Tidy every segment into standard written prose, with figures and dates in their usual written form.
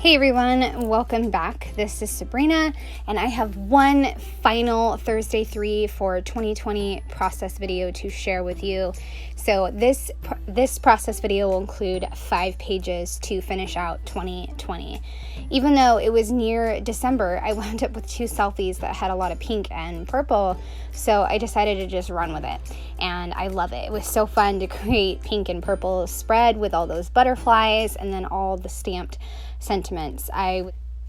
Hey everyone, welcome back. This is Sabrina, and I have one final Thursday 3 for 2020 process video to share with you. So this process video will include 5 pages to finish out 2020. Even though it was near December, I wound up with 2 selfies that had a lot of pink and purple, so I decided to just run with it, and I love it. It was so fun to create pink and purple spread with all those butterflies and then all the stamped sentiments. I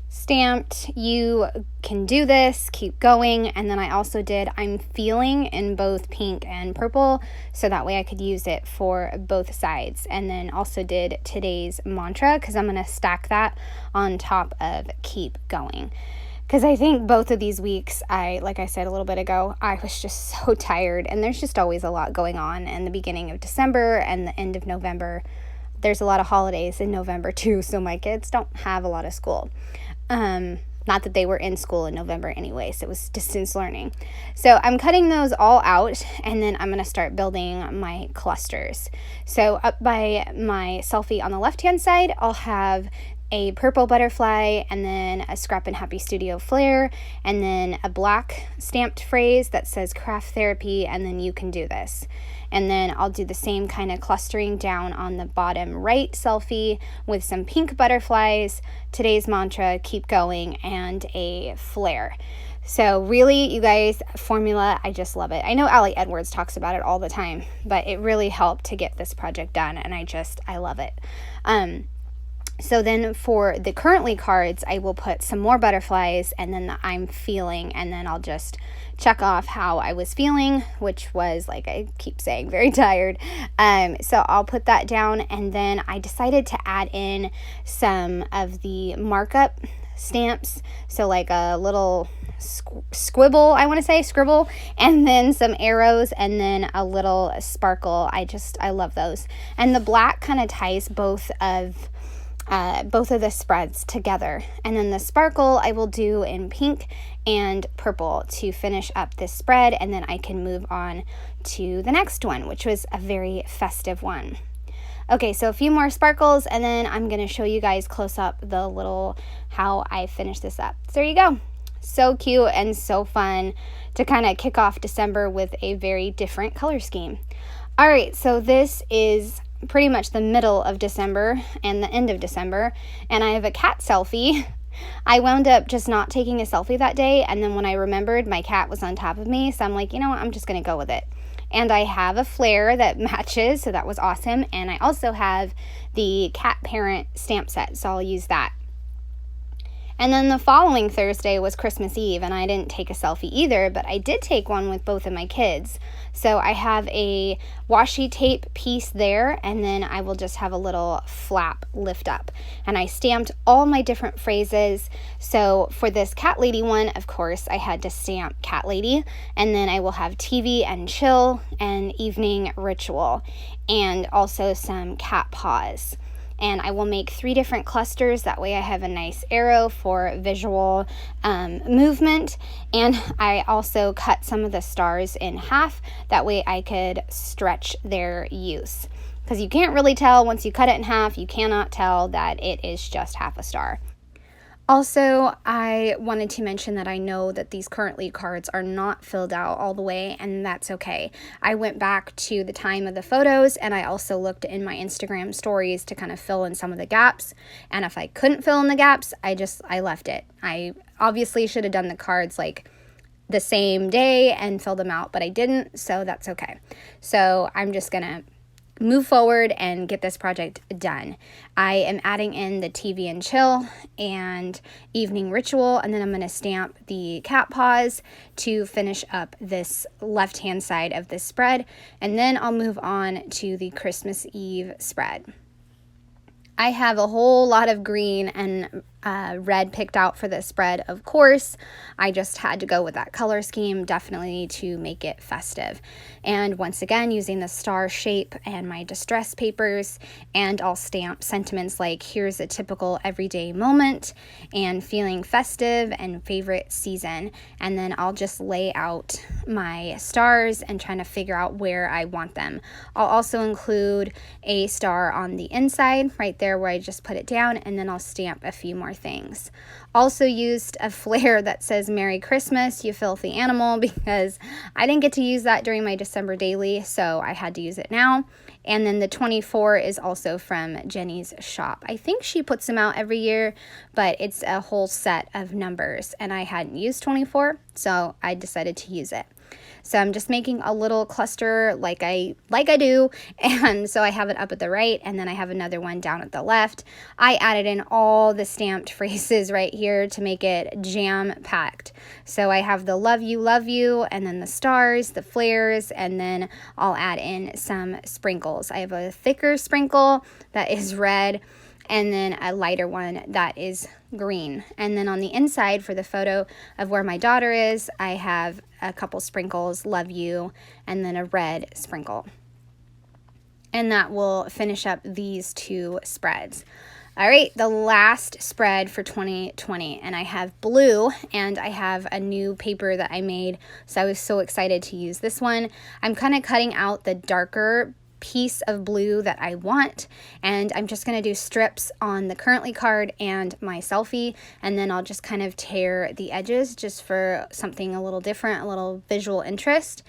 stamped, "You can do this, keep going," and then I also did "I'm feeling" in both pink and purple, so that way I could use it for both sides. And then also did today's mantra, because I'm going to stack that on top of "keep going." Because I think both of these weeks, like I said a little bit ago, I was just so tired, and there's just always a lot going on in the beginning of December and the end of November. There's a lot of holidays in November too, so my kids don't have a lot of school. Not that they were in school in November anyway, so it was distance learning. So I'm cutting those all out, and then I'm going to start building my clusters. So up by my selfie on the left-hand side, I'll have a purple butterfly, and then a Scrappin Happy Studio flare, and then a black stamped phrase that says "craft therapy," and then "you can do this." And then I'll do the same kind of clustering down on the bottom right selfie with some pink butterflies, today's mantra, "keep going," and a flare. So really, you guys, formula, I just love it. I know Allie Edwards talks about it all the time, but it really helped to get this project done, and I love it. So then for the currently cards, I will put some more butterflies and then the "I'm feeling," and then I'll just check off how I was feeling, which was, like I keep saying, very tired. So I'll put that down, and then I decided to add in some of the markup stamps. So like a little scribble, and then some arrows, and then a little sparkle. I love those. And the black kind of ties both of the spreads together, and then the sparkle I will do in pink and purple to finish up this spread, and then I can move on to the next one, which was a very festive one. Okay, so a few more sparkles, and then I'm going to show you guys close up how I finish this up. So there you go. So cute and so fun to kind of kick off December with a very different color scheme. All right, so this is pretty much the middle of December and the end of December, and I have a cat selfie. I wound up just not taking a selfie that day, and then when I remembered, my cat was on top of me, so I'm like, you know what, I'm just going to go with it. And I have a flare that matches, so that was awesome, and I also have the cat parent stamp set, so I'll use that. And then the following Thursday was Christmas Eve, and I didn't take a selfie either, but I did take one with both of my kids. So I have a washi tape piece there, and then I will just have a little flap lift up. And I stamped all my different phrases. So for this cat lady one, of course, I had to stamp cat lady, and then I will have TV and chill and evening ritual, and also some cat paws. And I will make 3 different clusters. That way I have a nice arrow for visual movement. And I also cut some of the stars in half. That way I could stretch their use. Because you can't really tell once you cut it in half, you cannot tell that it is just half a star. Also, I wanted to mention that I know that these currently cards are not filled out all the way, and that's okay. I went back to the time of the photos, and I also looked in my Instagram stories to kind of fill in some of the gaps, and if I couldn't fill in the gaps, I left it. I obviously should have done the cards like the same day and filled them out, but I didn't, so that's okay. So I'm just gonna move forward and get this project done. I am adding in the TV and chill and evening ritual, and then I'm going to stamp the cat paws to finish up this left-hand side of this spread, and then I'll move on to the Christmas Eve spread. I have a whole lot of green and red picked out for this spread, of course. I just had to go with that color scheme, definitely to make it festive. And once again, using the star shape and my distress papers, and I'll stamp sentiments like here's a typical everyday moment and feeling festive and favorite season. And then I'll just lay out my stars and trying to figure out where I want them. I'll also include a star on the inside right there where I just put it down, and then I'll stamp a few more things. Also used a flare that says Merry Christmas, you filthy animal, because I didn't get to use that during my December daily, so I had to use it now. And then the 24 is also from Jenny's shop. I think she puts them out every year, but it's a whole set of numbers, and I hadn't used 24, so I decided to use it. So I'm just making a little cluster like I do, and so I have it up at the right, and then I have another one down at the left. I added in all the stamped phrases right here to make it jam-packed. So I have the love you, and then the stars, the flares, and then I'll add in some sprinkles. I have a thicker sprinkle that is red, and then a lighter one that is green. And then on the inside for the photo of where my daughter is, I have a couple sprinkles, love you, and then a red sprinkle. And that will finish up these two spreads. All right, the last spread for 2020, and I have blue, and I have a new paper that I made, so I was so excited to use this one. I'm kind of cutting out the darker piece of blue that I want, and I'm just going to do strips on the currently card and my selfie, and then I'll just kind of tear the edges just for something a little different, a little visual interest.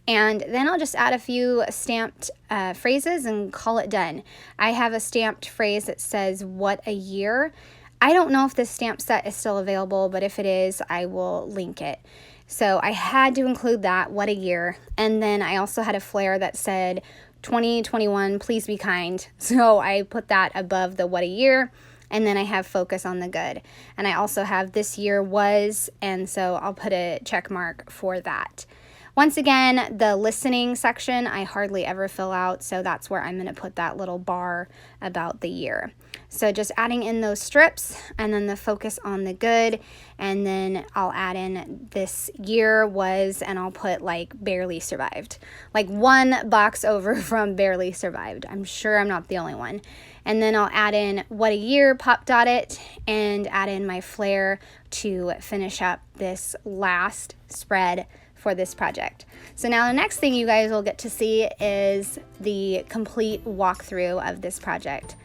And then I'll just add a few stamped phrases and call it done. I have a stamped phrase that says, what a year. I don't know if this stamp set is still available, but if it is, I will link it. So I had to include that, what a year. And then I also had a flare that said, 2021, please be kind. So I put that above the what a year, and then I have focus on the good. And I also have this year was, and so I'll put a check mark for that. Once again, the listening section I hardly ever fill out, so that's where I'm going to put that little bar about the year. So just adding in those strips, and then the focus on the good, and then I'll add in this year was, and I'll put like barely survived. Like one box over from barely survived. I'm sure I'm not the only one. And then I'll add in what a year, pop dot it, and add in my flare to finish up this last spread for this project. So now the next thing you guys will get to see is the complete walkthrough of this project.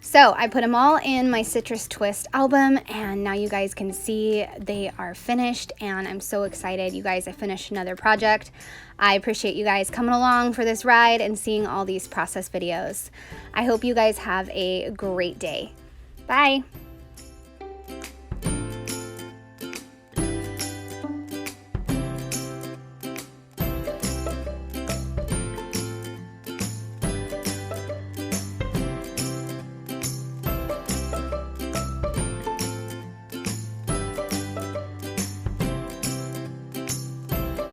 So I put them all in my Citrus Twist album, and now you guys can see they are finished, and I'm so excited. You guys, I finished another project. I appreciate you guys coming along for this ride and seeing all these process videos. I hope you guys have a great day. Bye.